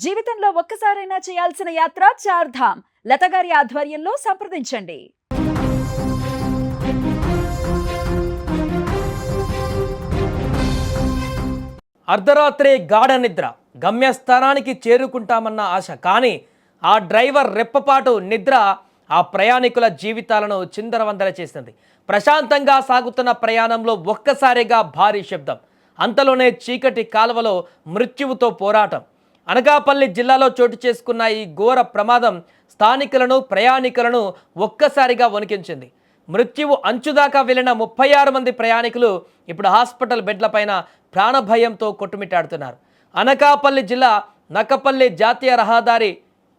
జీవితంలో ఒక్కసారైనా చేయాల్సిన యాత్ర చార్ధామ్. లతగారి ఆధ్వర్యంలో సంప్రదించండి. అర్ధరాత్రి గాఢ నిద్ర, గమ్యస్థానానికి చేరుకుంటామన్న ఆశ. కానీ ఆ డ్రైవర్ రెప్పపాటు నిద్ర ఆ ప్రయాణికుల జీవితాలను చిందరవందర చేసింది. ప్రశాంతంగా సాగుతున్న ప్రయాణంలో ఒక్కసారిగా భారీ శబ్దం. అంతలోనే చీకటి కాలువలో మృత్యువుతో పోరాటం. అనకాపల్లి జిల్లాలో చోటు చేసుకున్న ఈ ఘోర ప్రమాదం స్థానికులను, ప్రయాణికులను ఒక్కసారిగా వణికించింది. మృత్యువు అంచుదాకా వెళ్లిన 36 మంది ప్రయాణికులు ఇప్పుడు హాస్పిటల్ బెడ్లపైన ప్రాణభయంతో కొట్టుమిట్టాడుతున్నారు. అనకాపల్లి జిల్లా నక్కపల్లి జాతీయ రహదారి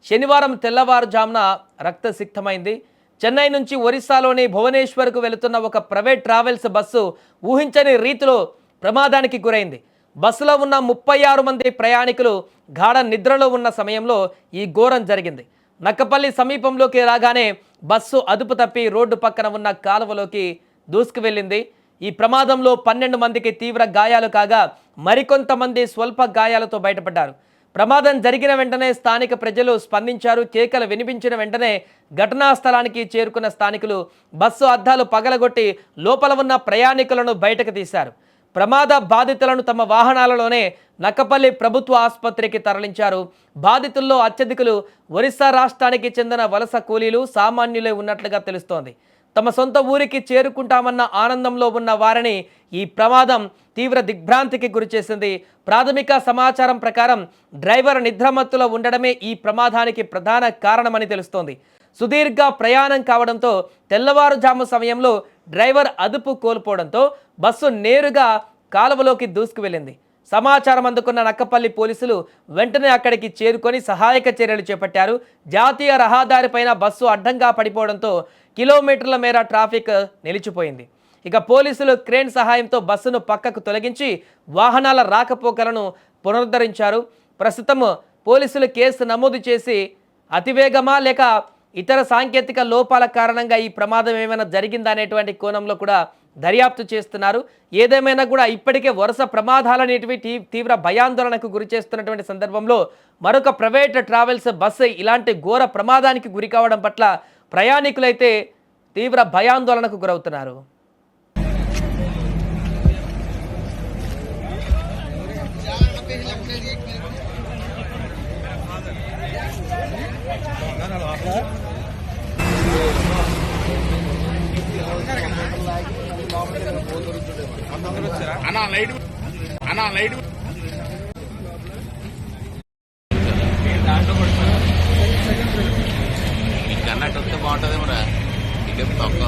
శనివారం తెల్లవారుజామున రక్తసిక్తమైంది. చెన్నై నుంచి ఒరిస్సాలోని భువనేశ్వర్కు వెళుతున్న ఒక ప్రైవేట్ ట్రావెల్స్ బస్సు ఊహించని రీతిలో ప్రమాదానికి గురైంది. బస్సులో ఉన్న 36 మంది ప్రయాణికులు గాఢ నిద్రలో ఉన్న సమయంలో ఈ ఘోరం జరిగింది. నక్కపల్లి సమీపంలోకి రాగానే బస్సు అదుపు తప్పి రోడ్డు పక్కన ఉన్న కాలువలోకి దూసుకు వెళ్ళింది. ఈ ప్రమాదంలో 12 మందికి తీవ్ర గాయాలు కాగా మరికొంతమంది స్వల్ప గాయాలతో బయటపడ్డారు. ప్రమాదం జరిగిన వెంటనే స్థానిక ప్రజలు స్పందించారు. కేకలు వినిపించిన వెంటనే ఘటనా స్థలానికి చేరుకున్న స్థానికులు బస్సు అద్దాలు పగలగొట్టి లోపల ఉన్న ప్రయాణికులను బయటకు తీశారు. ప్రమాద బాధితులను తమ వాహనాలలోనే నక్కపల్లి ప్రభుత్వ ఆసుపత్రికి తరలించారు. బాధితుల్లో అత్యధికులు ఒరిస్సా రాష్ట్రానికి చెందిన వలస కూలీలు, సామాన్యులే ఉన్నట్లుగా తెలుస్తోంది. తమ సొంత ఊరికి చేరుకుంటామన్న ఆనందంలో ఉన్న వారిని ఈ ప్రమాదం తీవ్ర దిగ్భ్రాంతికి గురిచేసింది. ప్రాథమిక సమాచారం ప్రకారం డ్రైవర్ నిద్రమత్తులో ఉండడమే ఈ ప్రమాదానికి ప్రధాన కారణమని తెలుస్తోంది. సుదీర్ఘ ప్రయాణం కావడంతో తెల్లవారుజాము సమయంలో డ్రైవర్ అదుపు కోల్పోవడంతో బస్సు నేరుగా కాలువలోకి దూసుకు వెళ్ళింది. సమాచారం అందుకున్న నక్కపల్లి పోలీసులు వెంటనే అక్కడికి చేరుకొని సహాయక చర్యలు చేపట్టారు. జాతీయ రహదారిపైన బస్సు అడ్డంగా పడిపోవడంతో కిలోమీటర్ల మేర ట్రాఫిక్ నిలిచిపోయింది. ఇక పోలీసులు క్రేన్ సహాయంతో బస్సును పక్కకు తొలగించి వాహనాల రాకపోకలను పునరుద్ధరించారు. ప్రస్తుతం పోలీసులు కేసు నమోదు చేసి అతివేగమా లేక ఇతర సాంకేతిక లోపాల కారణంగా ఈ ప్రమాదం ఏమైనా జరిగిందా అనేటువంటి కోణంలో కూడా దర్యాప్తు చేస్తున్నారు. ఏదేమైనా కూడా ఇప్పటికే వరుస ప్రమాదాలనేటివి తీవ్ర భయాందోళనకు గురి చేస్తున్నటువంటి సందర్భంలో మరొక ప్రైవేట్ ట్రావెల్స్ బస్సు ఇలాంటి ఘోర ప్రమాదానికి గురి కావడం పట్ల ప్రయాణికులైతే తీవ్ర భయాందోళనకు గురవుతున్నారు. అన్నట్టు వస్తే బాగుంటుంది మరి ఇదే తొక్క